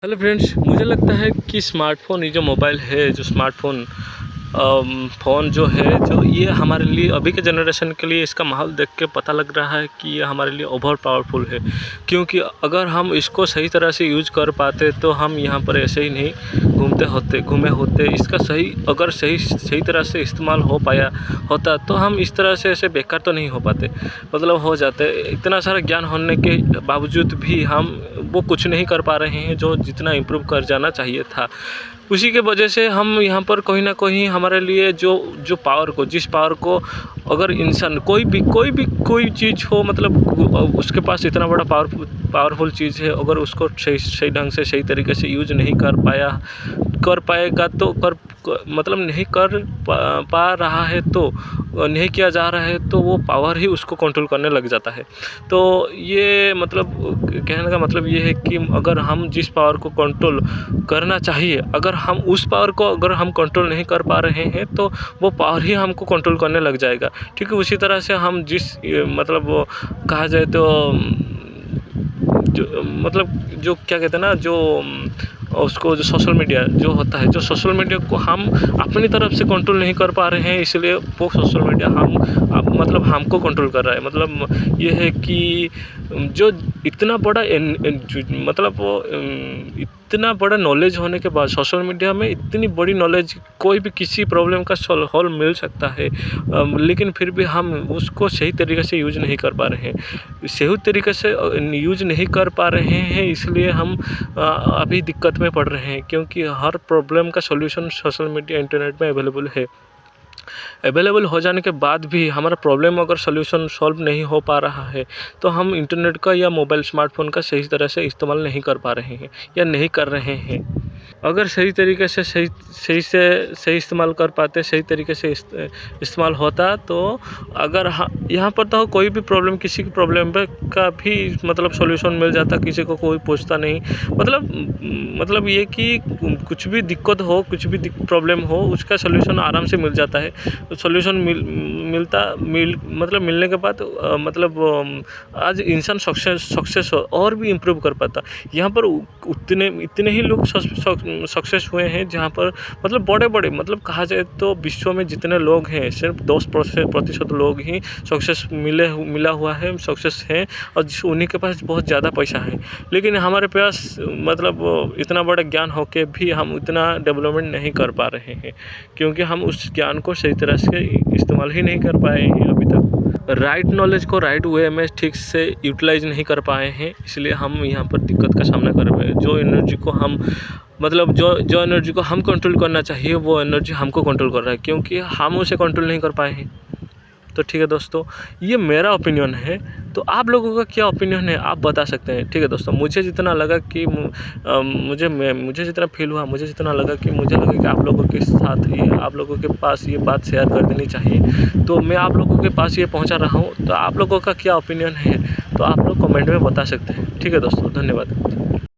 Hello friends, मुझे लगता है कि स्मार्टफ़ोन, ये जो मोबाइल है, जो स्मार्टफ़ोन फ़ोन जो है, जो ये हमारे लिए अभी के जनरेशन के लिए इसका माहौल देख के पता लग रहा है कि ये हमारे लिए ओवर पावरफुल है। क्योंकि अगर हम इसको सही तरह से यूज़ कर पाते तो हम यहाँ पर ऐसे ही नहीं घूमे होते। इसका सही तरह से इस्तेमाल हो पाया होता तो हम इस तरह से ऐसे बेकार तो नहीं हो पाते, मतलब हो जाते। इतना सारा ज्ञान होने के बावजूद भी हम वो कुछ नहीं कर पा रहे हैं जो जितना इम्प्रूव कर जाना चाहिए था। उसी के वजह से हम यहाँ पर कहीं न कहीं हमारे लिए जिस पावर को अगर इंसान कोई चीज़ हो, मतलब उसके पास इतना बड़ा पावरफुल चीज़ है, अगर उसको सही ढंग से सही तरीके से यूज़ नहीं कर पाएगा तो मतलब नहीं कर पा रहा है, तो नहीं किया जा रहा है, तो वो पावर ही उसको कंट्रोल करने लग जाता है। तो ये मतलब कहने का मतलब ये है कि अगर हम जिस पावर को कंट्रोल करना चाहिए, अगर हम कंट्रोल नहीं कर पा रहे हैं तो वो पावर ही हमको कंट्रोल करने लग जाएगा। ठीक है, उसी तरह से हम मतलब वो कहा जाए तो जो क्या कहते हैं ना, उसको जो सोशल मीडिया जो होता है, जो सोशल मीडिया को हम अपनी तरफ से कंट्रोल नहीं कर पा रहे हैं, इसलिए वो सोशल मीडिया मतलब हमको कंट्रोल कर रहा है। मतलब ये है कि जो इतना बड़ा मतलब वो इतना बड़ा नॉलेज होने के बाद, सोशल मीडिया में इतनी बड़ी नॉलेज, कोई भी किसी प्रॉब्लम का हल मिल सकता है, लेकिन फिर भी हम उसको सही तरीके से यूज़ नहीं कर पा रहे हैं। सही तरीके से यूज़ नहीं कर पा रहे हैं, इसलिए हम अभी दिक्कत में पड़ रहे हैं, क्योंकि हर प्रॉब्लम का सॉल्यूशन सोशल मीडिया इंटरनेट में अवेलेबल हो जाने के बाद भी हमारा प्रॉब्लम अगर सॉल्यूशन सॉल्व नहीं हो पा रहा है, तो हम इंटरनेट का या मोबाइल स्मार्टफ़ोन का सही तरह से इस्तेमाल नहीं कर पा रहे हैं या नहीं कर रहे हैं। अगर सही तरीके से सही इस्तेमाल कर पाते, सही तरीके से इस्तेमाल होता, तो अगर यहाँ पर तो कोई भी प्रॉब्लम, किसी की प्रॉब्लम पे का भी मतलब सॉल्यूशन मिल जाता, किसी को कोई पूछता नहीं। मतलब ये कि कुछ भी दिक्कत हो, कुछ भी प्रॉब्लम हो, उसका सॉल्यूशन आराम से मिल जाता है। सॉल्यूशन मिलने के बाद आज इंसान सक्सेस हो और भी इम्प्रूव कर पाता। यहाँ पर इतने ही लोग सक्सेस हुए हैं, जहाँ पर मतलब बड़े-बड़े, मतलब कहा जाए तो विश्व में जितने लोग हैं, सिर्फ 10% लोग ही सक्सेस मिला हुआ है, सक्सेस हैं, और उन्हीं के पास बहुत ज़्यादा पैसा है। लेकिन हमारे पास मतलब इतना बड़ा ज्ञान हो के भी हम इतना डेवलपमेंट नहीं कर पा रहे हैं, क्योंकि हम उस ज्ञान को सही तरह से इस्तेमाल ही नहीं कर पाए हैं अभी तक। राइट नॉलेज को राइट वे में ठीक से यूटिलाइज़ नहीं कर पाए हैं, इसलिए हम यहाँ पर दिक्कत का सामना कर रहे हैं। जो एनर्जी को हम कंट्रोल करना चाहिए, वो एनर्जी हमको कंट्रोल कर रहा है, क्योंकि हम उसे कंट्रोल नहीं कर पाए हैं। तो ठीक है दोस्तों, ये मेरा ओपिनियन है। तो आप लोगों का क्या ओपिनियन है, आप बता सकते हैं। ठीक है दोस्तों, मुझे जितना लगा कि मुझे जितना फील हुआ, मुझे जितना लगा कि मुझे लगा कि आप लोगों के साथ ये, आप लोगों के पास ये बात शेयर कर देनी चाहिए, तो मैं आप लोगों के पास ये पहुंचा रहा हूं। तो आप लोगों का क्या ओपिनियन है, तो आप लोग कमेंट में बता सकते हैं। ठीक है दोस्तों, धन्यवाद।